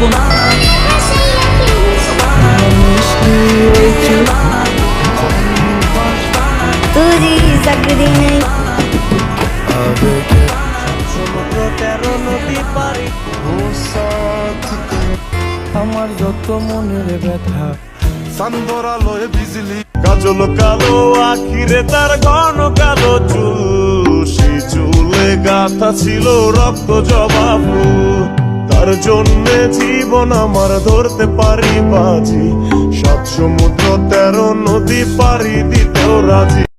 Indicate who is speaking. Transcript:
Speaker 1: ভুলবো না মিষ্টি ওই চুল
Speaker 2: तुझी सकती नहीं
Speaker 1: সমুদ্র 13 নদী পারি আমার যত মনের ব্যথা
Speaker 3: সান্দর আলোয় বিজলি কাজল কালো আখিরে তার ঘন কালো চুল সেই চুলে গাথা ছিল রক্ত জবা ফুল তার জন্যে জীবন আমার ধরতে পারি বাজি 7 সমুদ্র 13 নদী পারি দিতেও রাজি